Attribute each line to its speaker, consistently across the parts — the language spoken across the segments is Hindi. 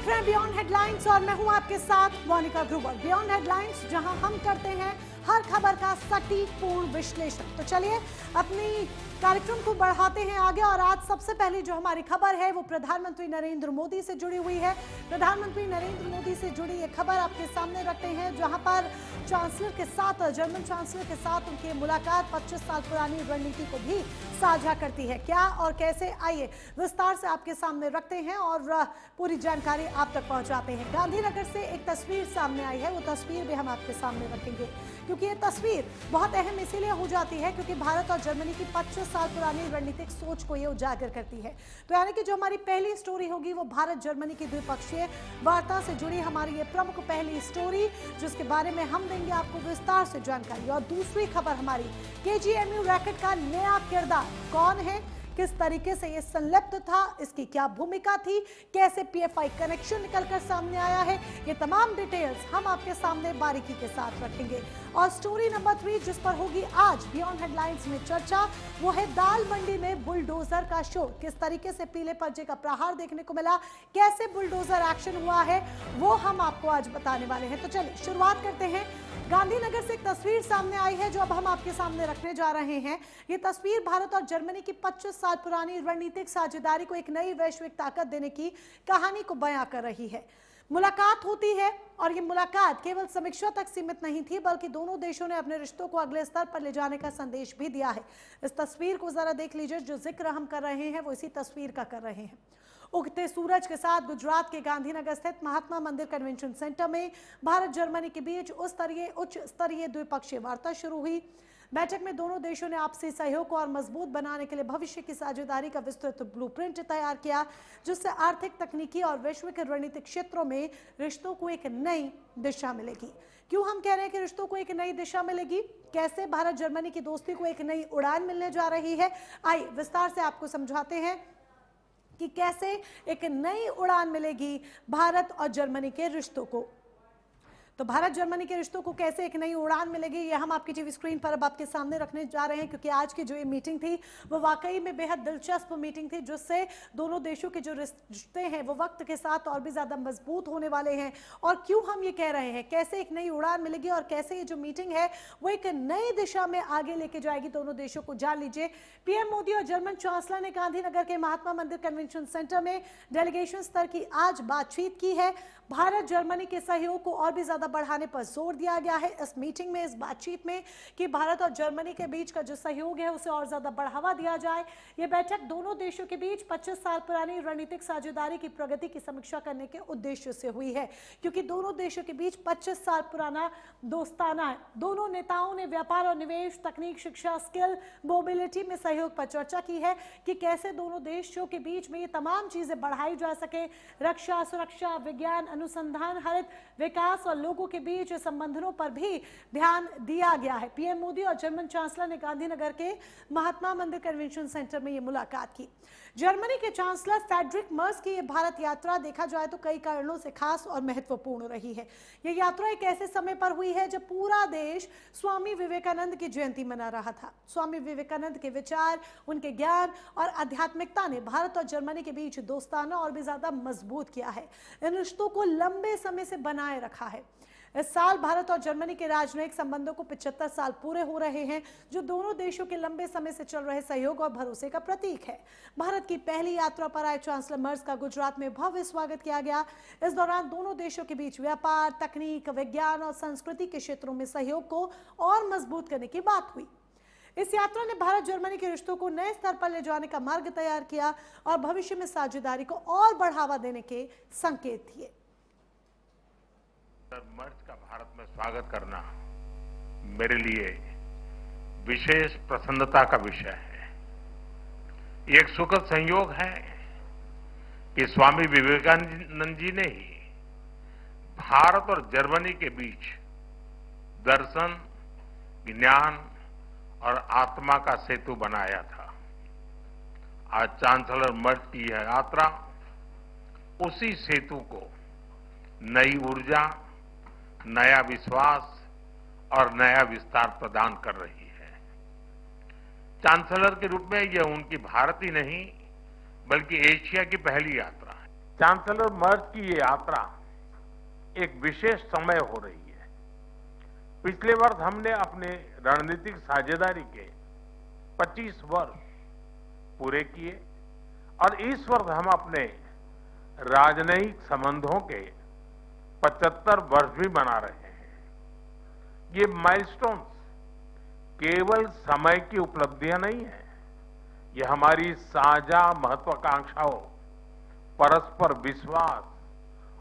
Speaker 1: देख रहे हैं बियॉन्ड हेडलाइंस और मैं हूं आपके साथ मोनिका ग्रुवर। बियॉन्ड हेडलाइंस, जहां हम करते हैं हर खबर का सटीक पूर्ण विश्लेषण। तो चलिए अपनी कार्यक्रम को बढ़ाते हैं आगे और आज सबसे पहली जो हमारी खबर है वो प्रधानमंत्री नरेंद्र मोदी से जुड़ी हुई है। प्रधानमंत्री नरेंद्र मोदी से जुड़ी ये खबर आपके सामने रखते हैं, जहां पर चांसलर के साथ, जर्मन चांसलर के साथ उनकी मुलाकात 25 साल पुरानी रणनीति को भी साझा करती है। क्या और कैसे, आइए विस्तार से आपके सामने रखते हैं और पूरी जानकारी आप तक पहुंचाते हैं। गांधीनगर से एक तस्वीर सामने आई है, वो तस्वीर भी हम आपके सामने रखेंगे क्योंकि ये तस्वीर बहुत अहम इसीलिए हो जाती है क्योंकि भारत और जर्मनी की 25 साल पुरानी रणनीतिक सोच को ये उजागर करती है। तो यानी कि जो हमारी पहली स्टोरी होगी वो भारत जर्मनी की द्विपक्षीय वार्ता से जुड़ी हमारी ये प्रमुख पहली स्टोरी, जिसके बारे में हम देंगे आपको विस्तार से जानकारी। और दूसरी खबर हमारी केजीएमयू रैकेट का नया किरदार कौन है, किस तरीके से ये संलिप्त था, इसकी क्या भूमिका थी, कैसे पीएफआई कनेक्शन निकलकर सामने आया है, ये तमाम डिटेल्स हम आपके सामने बारीकी के साथ रखेंगे। और स्टोरी नंबर 3 जिस पर होगी आज बियॉन्ड हेडलाइंस में चर्चा, वो है दाल मंडी में बुलडोजर का शो। किस तरीके से पीले पंजे का प्रहार देखने को मिला, कैसे बुलडोजर एक्शन हुआ है, वो हम आपको आज बताने वाले हैं। तो चलिए शुरुआत करते हैं। गांधीनगर से एक तस्वीर सामने आई है जो अब हम आपके सामने रखने जा रहे हैं। ये तस्वीर भारत और जर्मनी की 25 साल पुरानी रणनीतिक साझेदारी को एक नई वैश्विक ताकत देने की कहानी को बयां कर रही है। मुलाकात होती है और ये मुलाकात केवल समीक्षा तक सीमित नहीं थी, बल्कि दोनों देशों ने अपने रिश्तों को अगले स्तर पर ले जाने का संदेश भी दिया है। इस तस्वीर को जरा देख लीजिए, जो जिक्र हम कर रहे हैं वो इसी तस्वीर का कर रहे हैं। उगते सूरज के साथ गुजरात के गांधीनगर स्थित महात्मा मंदिर कन्वेंशन सेंटर में भारत जर्मनी के बीच उच्च स्तरीय द्विपक्षीय वार्ता शुरू हुई। बैठक में दोनों देशों ने आपसी सहयोग को और मजबूत बनाने के लिए भविष्य की साझेदारी का विस्तृत ब्लूप्रिंट तैयार किया, जिससे आर्थिक, तकनीकी और वैश्विक रणनीतिक क्षेत्रों में रिश्तों को एक नई दिशा मिलेगी। क्यों हम कह रहे हैं कि रिश्तों को एक नई दिशा मिलेगी, कैसे भारत जर्मनी की दोस्ती को एक नई उड़ान मिलने जा रही है, आइए विस्तार से आपको समझाते हैं कि कैसे एक नई उड़ान मिलेगी भारत और जर्मनी के रिश्तों को। तो भारत जर्मनी के रिश्तों को कैसे एक नई उड़ान मिलेगी, ये हम आपकी टीवी स्क्रीन पर अब आपके सामने रखने जा रहे हैं, क्योंकि आज की जो ये मीटिंग थी वो वाकई में बेहद दिलचस्प मीटिंग थी, जिससे दोनों देशों के जो रिश्ते हैं वो वक्त के साथ और भी ज़्यादा मजबूत होने वाले हैं। और क्यों हम ये कह रहे हैं, कैसे एक नई उड़ान मिलेगी और कैसे ये जो मीटिंग है वो एक नई दिशा में आगे लेके जाएगी दोनों देशों को, जान लीजिए। पीएम मोदी और जर्मन चांसलर ने गांधीनगर के महात्मा मंदिर कन्वेंशन सेंटर में डेलीगेशन स्तर की आज बातचीत की है। भारत जर्मनी के सहयोग को और भी ज्यादा बढ़ाने पर जोर दिया गया है इस मीटिंग में, इस बातचीत में, कि भारत और जर्मनी के बीच का जो सहयोग है उसे और ज्यादा बढ़ावा दिया जाए। यह बैठक दोनों देशों के बीच 25 साल पुरानी रणनीतिक साझेदारी की प्रगति की समीक्षा करने के उद्देश्य से हुई है, क्योंकि दोनों देशों के बीच 25 साल पुराना दोस्ताना है। दोनों नेताओं ने व्यापार और निवेश, तकनीक, शिक्षा, स्किल, मोबिलिटी में सहयोग पर चर्चा की है कि कैसे दोनों देशों के बीच में ये तमाम चीजें बढ़ाई जा सके। रक्षा, सुरक्षा, विज्ञान, अनुसंधान, हरित विकास और लोगों के बीच संबंधों पर भी ध्यान दिया गया है। पीएम मोदी और जर्मन चांसलर ने गांधीनगर के महात्मा मंदिर कन्वेंशन सेंटर में ये मुलाकात की। जर्मनी के चांसलर फ्रेडरिक मर्ज की ये भारत यात्रा देखा जाए तो कई कारणों से खास और महत्वपूर्ण रही है। ये यात्रा एक ऐसे समय पर हुई है जब पूरा देश स्वामी विवेकानंद की जयंती मना रहा था। स्वामी विवेकानंद के विचार, उनके ज्ञान और आध्यात्मिकता ने भारत और जर्मनी के बीच दोस्ताना और भी ज्यादा मजबूत किया है, इन रिश्तों को लंबे समय से बनाए रखा है। इस साल भारत और जर्मनी के राजनयिक संबंधों को 75 साल पूरे हो रहे हैं, जो दोनों देशों के लंबे समय से चल रहे सहयोग और भरोसे का प्रतीक है। भारत की पहली यात्रा पर आए चांसलर मर्ज का गुजरात में भव्य स्वागत किया गया। इस दौरान दोनों देशों के बीच व्यापार, तकनीक, विज्ञान और संस्कृति के क्षेत्रों में सहयोग को और मजबूत करने की बात हुई। इस यात्रा ने भारत जर्मनी के रिश्तों को नए स्तर पर ले जाने का मार्ग तैयार किया और भविष्य में साझेदारी को और बढ़ावा देने के संकेत दिए।
Speaker 2: मर्ज का भारत में स्वागत करना मेरे लिए विशेष प्रसन्नता का विषय है। ये एक सुखद संयोग है कि स्वामी विवेकानंद जी ने ही भारत और जर्मनी के बीच दर्शन, ज्ञान और आत्मा का सेतु बनाया था। आज चांसलर मर्ज की यह यात्रा उसी सेतु को नई ऊर्जा, नया विश्वास और नया विस्तार प्रदान कर रही है। चांसलर के रूप में यह उनकी भारत ही नहीं बल्कि एशिया की पहली यात्रा है। चांसलर मर्ज की ये यात्रा एक विशेष समय हो रही है। पिछले वर्ष हमने अपने रणनीतिक साझेदारी के 25 वर्ष पूरे किए और इस वर्ष हम अपने राजनयिक संबंधों के 75 वर्ष भी मना रहे हैं। ये माइलस्टोन्स केवल समय की उपलब्धियां नहीं है, ये हमारी साझा महत्वाकांक्षाओं, परस्पर विश्वास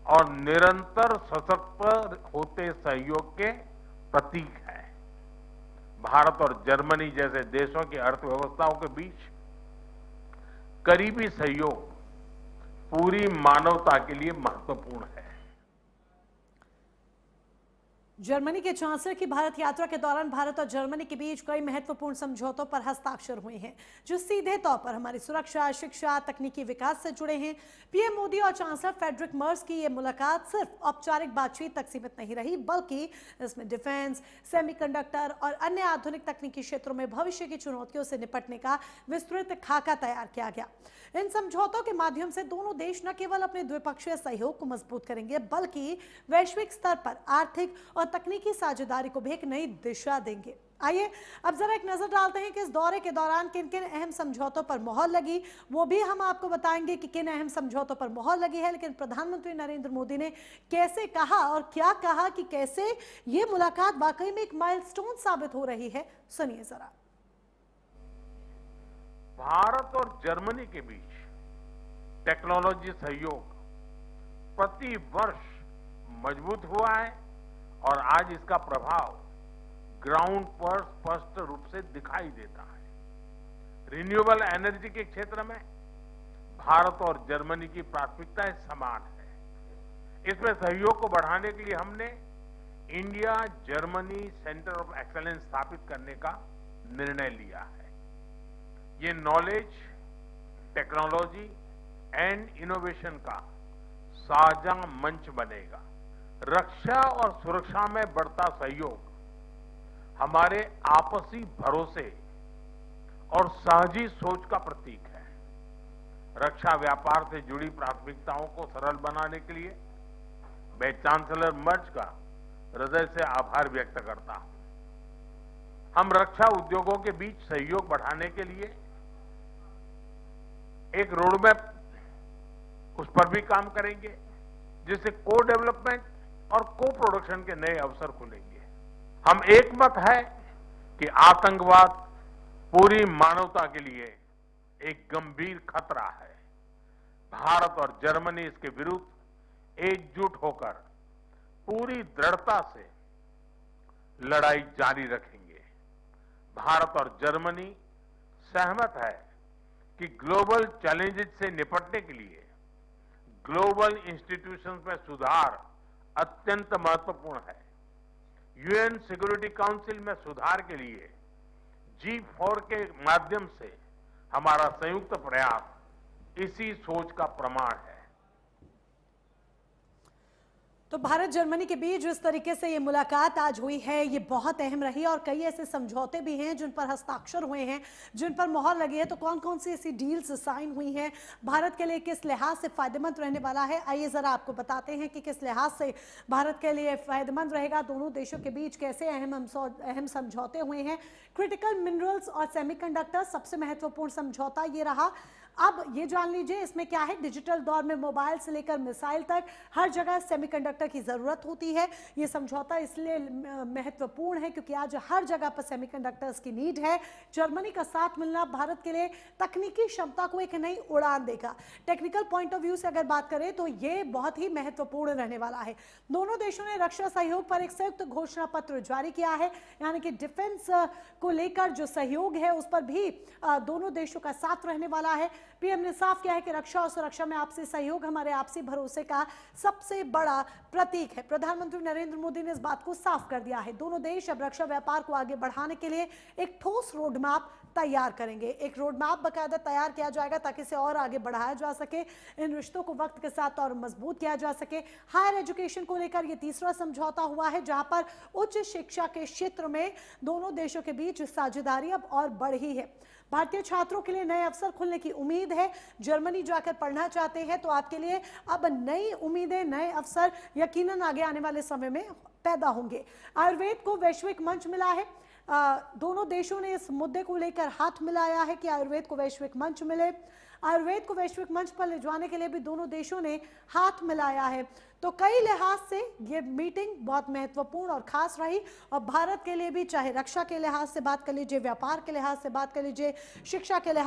Speaker 2: और निरंतर सशक्त होते सहयोग के प्रतीक है। भारत और जर्मनी जैसे देशों की अर्थव्यवस्थाओं के बीच करीबी सहयोग पूरी मानवता के लिए महत्वपूर्ण है।
Speaker 1: जर्मनी के चांसलर की भारत यात्रा के दौरान भारत और जर्मनी के बीच कई महत्वपूर्ण समझौतों पर हस्ताक्षर हुए हैं, जो सीधे तौर पर हमारी सुरक्षा, शिक्षा, तकनीकी विकास से जुड़े हैं। पीएम मोदी और चांसलर फ्रेडरिक मर्ज की यह मुलाकात सिर्फ औपचारिक बातचीत तक सीमित नहीं रही, बल्कि इसमें डिफेंस, सेमीकंडक्टर और अन्य आधुनिक तकनीकी क्षेत्रों में भविष्य की चुनौतियों से निपटने का विस्तृत खाका तैयार किया गया। इन समझौतों के माध्यम से दोनों देश न केवल अपने द्विपक्षीय सहयोग को मजबूत करेंगे, बल्कि वैश्विक स्तर पर आर्थिक और तकनीकी साझेदारी को भी एक नई दिशा देंगे। आइए अब जरा एक नजर डालते हैं कि इस दौरे के दौरान किन किन अहम समझौतों पर मोहर लगी। वो भी हम आपको बताएंगे कि किन अहम समझौतों पर मोहर लगी है, लेकिन प्रधानमंत्री नरेंद्र मोदी ने कैसे कहा और क्या कहा कि कैसे ये मुलाकात वाकई में एक माइलस्टोन साबित हो रही है, सुनिए जरा।
Speaker 2: भारत और जर्मनी के बीच टेक्नोलॉजी सहयोग प्रति वर्ष मजबूत हुआ है और आज इसका प्रभाव ग्राउंड पर स्पष्ट रूप से दिखाई देता है। रिन्यूएबल एनर्जी के क्षेत्र में भारत और जर्मनी की प्राथमिकताएं समान है। इसमें सहयोग को बढ़ाने के लिए हमने India Germany centre of excellence स्थापित करने का निर्णय लिया है। ये नॉलेज, टेक्नोलॉजी एंड इनोवेशन का साझा मंच बनेगा। रक्षा और सुरक्षा में बढ़ता सहयोग हमारे आपसी भरोसे और साझी सोच का प्रतीक है। रक्षा व्यापार से जुड़ी प्राथमिकताओं को सरल बनाने के लिए मैं चांसलर मर्ज का हृदय से आभार व्यक्त करता हूं। हम रक्षा उद्योगों के बीच सहयोग बढ़ाने के लिए एक रोडमैप उस पर भी काम करेंगे, जिससे को डेवलपमेंट और को प्रोडक्शन के नए अवसर खुलेंगे। हम एकमत है कि आतंकवाद पूरी मानवता के लिए एक गंभीर खतरा है। भारत और जर्मनी इसके विरुद्ध एकजुट होकर पूरी दृढ़ता से लड़ाई जारी रखेंगे। भारत और जर्मनी सहमत है कि ग्लोबल चैलेंजेस से निपटने के लिए ग्लोबल इंस्टीट्यूशंस में सुधार अत्यंत महत्वपूर्ण है। यूएन सिक्योरिटी काउंसिल में सुधार के लिए G4 के माध्यम से हमारा संयुक्त प्रयास इसी सोच का प्रमाण है।
Speaker 1: तो भारत जर्मनी के बीच जिस तरीके से ये मुलाकात आज हुई है, ये बहुत अहम रही और कई ऐसे समझौते भी हैं जिन पर हस्ताक्षर हुए हैं, जिन पर मोहर लगी है। तो कौन कौन सी ऐसी डील्स साइन हुई हैं, भारत के लिए किस लिहाज से फायदेमंद रहने वाला है, आइए जरा आपको बताते हैं कि किस लिहाज से भारत के लिए फायदेमंद रहेगा। दोनों देशों के बीच कैसे अहम समझौते हुए हैं। क्रिटिकल मिनरल्स और सेमीकंडक्टर सबसे महत्वपूर्ण समझौता ये रहा। अब ये जान लीजिए इसमें क्या है। डिजिटल दौर में मोबाइल से लेकर मिसाइल तक हर जगह सेमीकंडक्टर की जरूरत होती है। ये समझौता इसलिए महत्वपूर्ण है क्योंकि आज हर जगह पर सेमीकंडक्टर्स की नीड है। जर्मनी का साथ मिलना भारत के लिए तकनीकी क्षमता को एक नई उड़ान देगा। टेक्निकल पॉइंट ऑफ व्यू से अगर बात करें तो ये बहुत ही महत्वपूर्ण रहने वाला है। दोनों देशों ने रक्षा सहयोग पर एक संयुक्त घोषणा पत्र जारी किया है, यानी कि डिफेंस को लेकर जो सहयोग है उस पर भी दोनों देशों का साथ रहने वाला है। पीएम ने साफ किया है कि रक्षा और सुरक्षा में आपसी सहयोग हमारे आपसी भरोसे का सबसे बड़ा प्रतीक है। प्रधानमंत्री नरेंद्र मोदी ने इस बात को साफ कर दिया है। दोनों देश अब रक्षा व्यापार को आगे बढ़ाने के लिए एक ठोस रोडमैप तैयार करेंगे। एक रोडमैप बाकायदा तैयार किया जाएगा ताकि इसे और आगे बढ़ाया जा सके, इन रिश्तों को वक्त के साथ और मजबूत किया जा सके। हायर एजुकेशन को लेकर यह तीसरा समझौता हुआ है, जहां पर उच्च शिक्षा के क्षेत्र में दोनों देशों के बीच साझेदारी अब और बढ़ी है। भारतीय छात्रों के लिए नए अवसर खुलने की उम्मीद है। जर्मनी जाकर पढ़ना चाहते हैं तो आपके लिए अब नई उम्मीदें, नए अवसर यकीनन आगे आने वाले समय में पैदा होंगे। आयुर्वेद को वैश्विक मंच मिला है। दोनों देशों ने इस मुद्दे को लेकर हाथ मिलाया है कि आयुर्वेद को वैश्विक मंच मिले। आयुर्वेद को वैश्विक मंच पर ले जाने के लिए भी दोनों देशों ने हाथ मिलाया है। तो कई लिहाज से ये मीटिंग बहुत महत्वपूर्ण और खास रही, और भारत के लिए भी, चाहे रक्षा के लिहाज से बात कर लीजिए, व्यापार के लिहाज से बात कर लीजिए, शिक्षा के लिहाज